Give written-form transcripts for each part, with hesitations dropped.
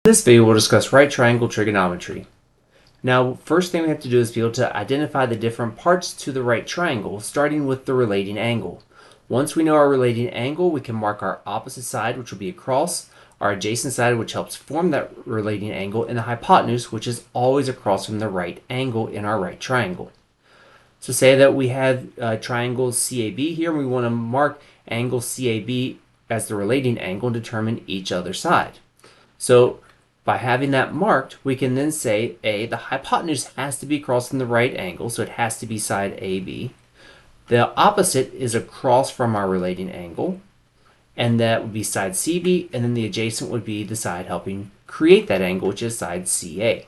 In this video, we'll discuss right triangle trigonometry. Now, first thing we have to do is be able to identify the different parts to the right triangle, starting with the relating angle. Once we know our relating angle, we can mark our opposite side, which will be across, our adjacent side, which helps form that relating angle, and the hypotenuse, which is always across from the right angle in our right triangle. So say that we have triangle CAB here, and we want to mark angle CAB as the relating angle and determine each other side. So by having that marked, we can then say the hypotenuse has to be across from the right angle, so it has to be side AB. The opposite is across from our relating angle, and that would be side CB, and then the adjacent would be the side helping create that angle, which is side CA.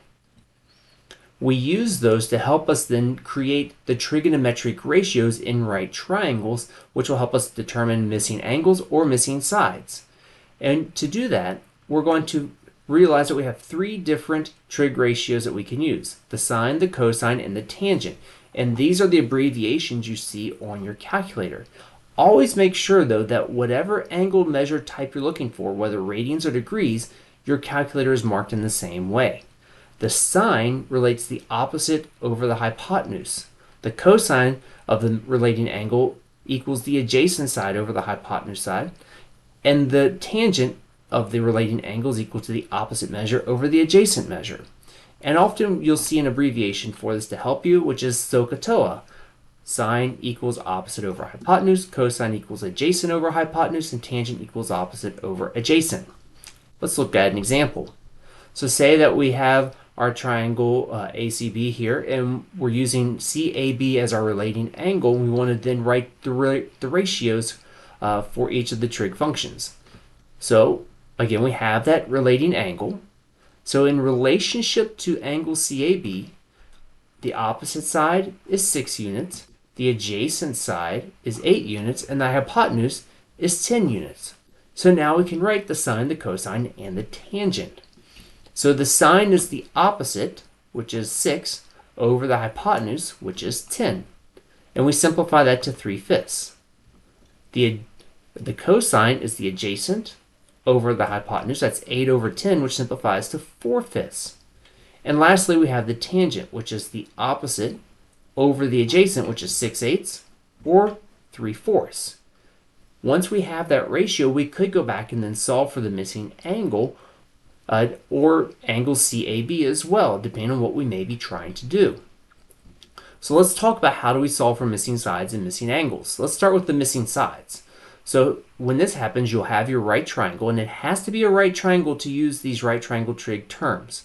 We use those to help us then create the trigonometric ratios in right triangles, which will help us determine missing angles or missing sides. And to do that, we're going to realize that we have three different trig ratios that we can use: the sine, the cosine, and the tangent. And these are the abbreviations you see on your calculator. Always make sure, though, that whatever angle measure type you're looking for, whether radians or degrees, your calculator is marked in the same way. The sine relates the opposite over the hypotenuse. The cosine of the relating angle equals the adjacent side over the hypotenuse side, and the tangent of the relating angle is equal to the opposite measure over the adjacent measure. And often you'll see an abbreviation for this to help you, which is SOHCAHTOA. Sine equals opposite over hypotenuse, cosine equals adjacent over hypotenuse, and tangent equals opposite over adjacent. Let's look at an example. So say that we have our triangle ACB here, and we're using CAB as our relating angle, and we want to then write the ratios for each of the trig functions. So again, we have that relating angle. So in relationship to angle CAB, the opposite side is 6 units, the adjacent side is 8 units, and the hypotenuse is 10 units. So now we can write the sine, the cosine, and the tangent. So the sine is the opposite, which is 6, over the hypotenuse, which is 10. And we simplify that to 3/5. The cosine is the adjacent over the hypotenuse, that's 8 over 10, which simplifies to 4/5. And lastly, we have the tangent, which is the opposite over the adjacent, which is 6/8, or 3/4. Once we have that ratio, we could go back and then solve for the missing angle, or angle CAB as well, depending on what we may be trying to do. So let's talk about how do we solve for missing sides and missing angles. Let's start with the missing sides. So when this happens, you'll have your right triangle, and it has to be a right triangle to use these right triangle trig terms.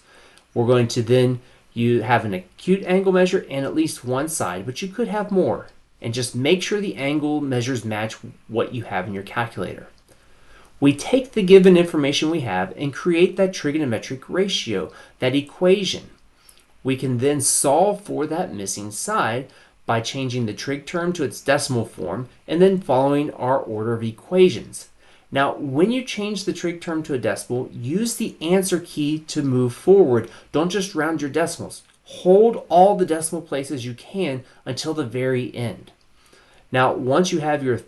We're going to then have an acute angle measure and at least one side, but you could have more. And just make sure the angle measures match what you have in your calculator. We take the given information we have and create that trigonometric ratio, that equation. We can then solve for that missing side by changing the trig term to its decimal form and then following our order of equations. Now, when you change the trig term to a decimal, use the answer key to move forward. Don't just round your decimals. Hold all the decimal places you can until the very end. Now, once you have your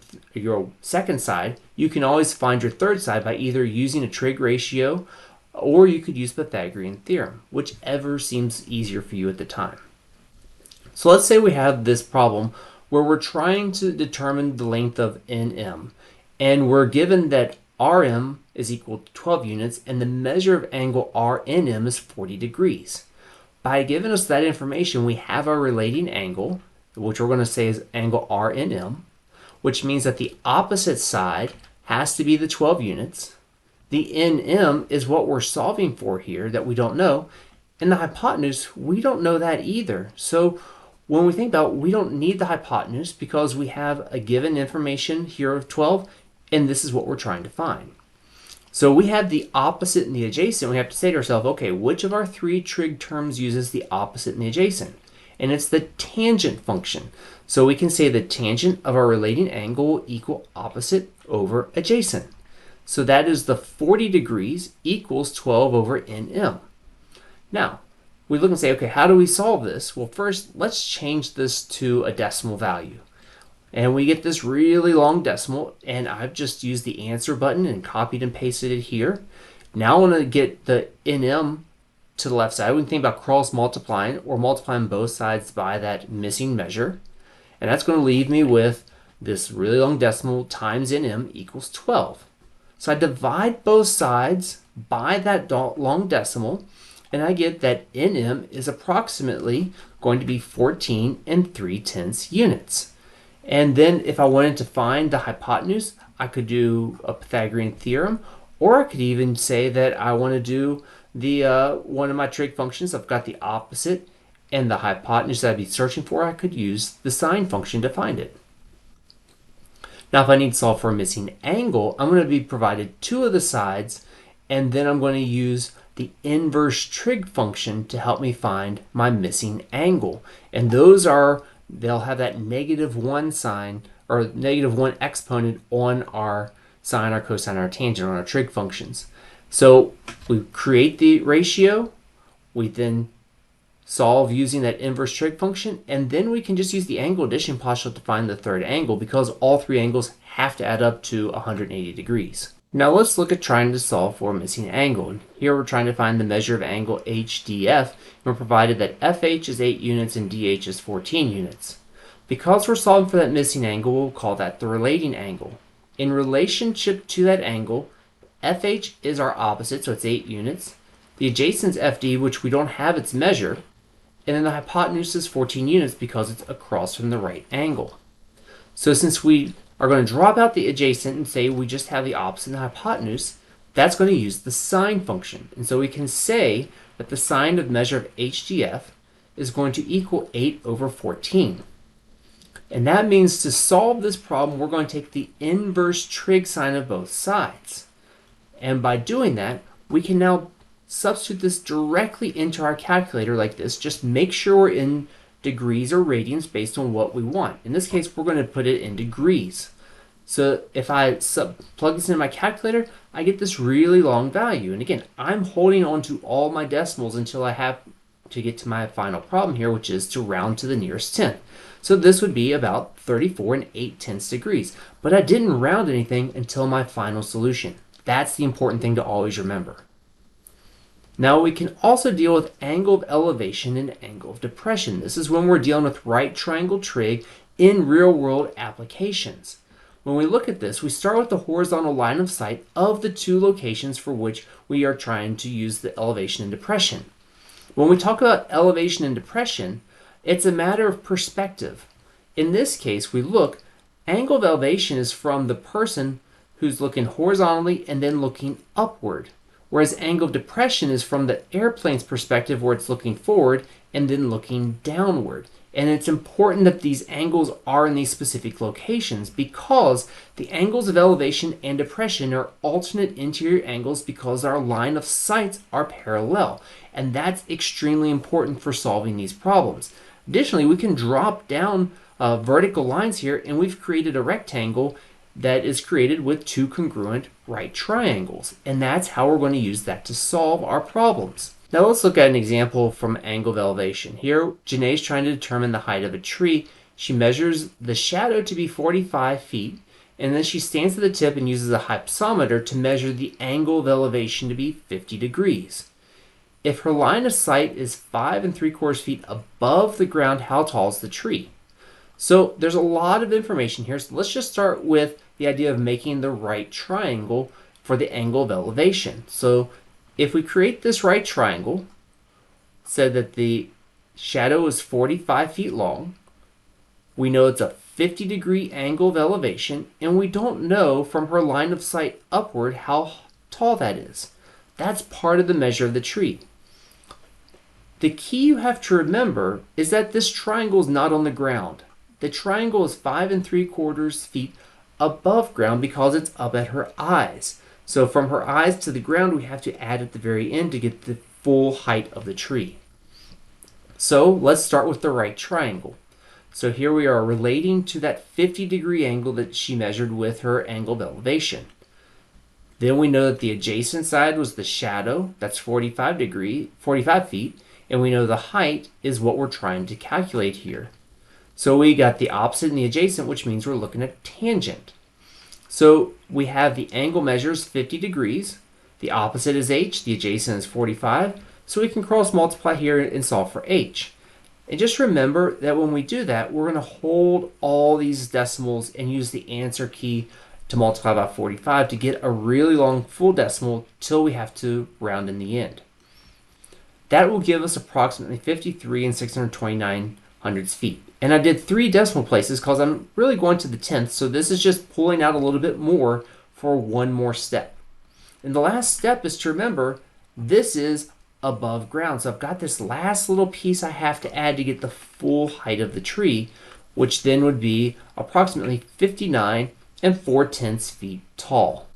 second side, you can always find your third side by either using a trig ratio, or you could use Pythagorean theorem, whichever seems easier for you at the time. So let's say we have this problem where we're trying to determine the length of NM, and we're given that RM is equal to 12 units, and the measure of angle RNM is 40 degrees. By giving us that information, we have our relating angle, which we're going to say is angle RNM, which means that the opposite side has to be the 12 units. The NM is what we're solving for here that we don't know, and the hypotenuse, we don't know that either. So when we think about it, we don't need the hypotenuse because we have a given information here of 12, and this is what we're trying to find. So we have the opposite and the adjacent. We have to say to ourselves, okay, which of our three trig terms uses the opposite and the adjacent? And it's the tangent function. So we can say the tangent of our relating angle will equal opposite over adjacent. So that is the 40 degrees equals 12 over NM. Now, we look and say, okay, how do we solve this? Well, first, let's change this to a decimal value. And we get this really long decimal, and I've just used the answer button and copied and pasted it here. Now I want to get the NM to the left side. We can think about cross multiplying or multiplying both sides by that missing measure. And that's going to leave me with this really long decimal times NM equals 12. So I divide both sides by that long decimal, and I get that NM is approximately going to be 14 and 3/10 units. And then if I wanted to find the hypotenuse, I could do a Pythagorean theorem, or I could even say that I want to do the one of my trig functions. I've got the opposite and the hypotenuse that I'd be searching for. I could use the sine function to find it. Now if I need to solve for a missing angle, I'm going to be provided two of the sides, and then I'm going to use the inverse trig function to help me find my missing angle. And those are, they'll have that -1 sign or -1 exponent on our sine, our cosine, our tangent, on our trig functions. So we create the ratio, we then solve using that inverse trig function, and then we can just use the angle addition postulate to find the third angle, because all three angles have to add up to 180 degrees. Now let's look at trying to solve for a missing angle. And here we're trying to find the measure of angle HDF, and we're provided that FH is 8 units and DH is 14 units. Because we're solving for that missing angle, we'll call that the relating angle. In relationship to that angle, FH is our opposite, so it's 8 units. The adjacent is FD, which we don't have its measure. And then the hypotenuse is 14 units because it's across from the right angle. So since we are going to drop out the adjacent and say we just have the opposite and the hypotenuse, that's going to use the sine function. And so we can say that the sine of measure of HDF is going to equal 8 over 14. And that means to solve this problem, we're going to take the inverse trig sign of both sides. And by doing that, we can now substitute this directly into our calculator like this. Just make sure we're in degrees or radians based on what we want. In this case, we're going to put it in degrees. So if I plug this into my calculator, I get this really long value. And again, I'm holding on to all my decimals until I have to get to my final problem here, which is to round to the nearest tenth. So this would be about 34 and 8/10 degrees. But I didn't round anything until my final solution. That's the important thing to always remember. Now we can also deal with angle of elevation and angle of depression. This is when we're dealing with right triangle trig in real-world applications. When we look at this, we start with the horizontal line of sight of the two locations for which we are trying to use the elevation and depression. When we talk about elevation and depression, it's a matter of perspective. In this case, we look, angle of elevation is from the person who's looking horizontally and then looking upward. Whereas angle of depression is from the airplane's perspective, where it's looking forward and then looking downward. And it's important that these angles are in these specific locations, because the angles of elevation and depression are alternate interior angles because our line of sights are parallel. And that's extremely important for solving these problems. Additionally, we can drop down vertical lines here, and we've created a rectangle that is created with two congruent right triangles. And that's how we're going to use that to solve our problems. Now let's look at an example from angle of elevation. Here, Janae is trying to determine the height of a tree. She measures the shadow to be 45 feet, and then she stands at the tip and uses a hypsometer to measure the angle of elevation to be 50 degrees. If her line of sight is 5 3/4 feet above the ground, how tall is the tree? So there's a lot of information here. So let's just start with the idea of making the right triangle for the angle of elevation. So if we create this right triangle, said that the shadow is 45 feet long, we know it's a 50-degree angle of elevation, and we don't know from her line of sight upward how tall that is. That's part of the measure of the tree. The key you have to remember is that this triangle is not on the ground. The triangle is 5 3/4 feet above ground because it's up at her eyes. So from her eyes to the ground, we have to add at the very end to get the full height of the tree. So let's start with the right triangle. So here we are relating to that 50-degree angle that she measured with her angle of elevation. Then we know that the adjacent side was the shadow, that's 45 feet, and we know the height is what we're trying to calculate here. So we got the opposite and the adjacent, which means we're looking at tangent. So we have the angle measures 50 degrees. The opposite is h, the adjacent is 45, so we can cross multiply here and solve for h. And just remember that when we do that, we're going to hold all these decimals and use the answer key to multiply by 45 to get a really long full decimal till we have to round in the end. That will give us approximately 53 and 629 hundredths feet. And I did 3 decimal places because I'm really going to the 10th, so this is just pulling out a little bit more for one more step. And the last step is to remember this is above ground. So I've got this last little piece I have to add to get the full height of the tree, which then would be approximately 59 and 4/10 feet tall.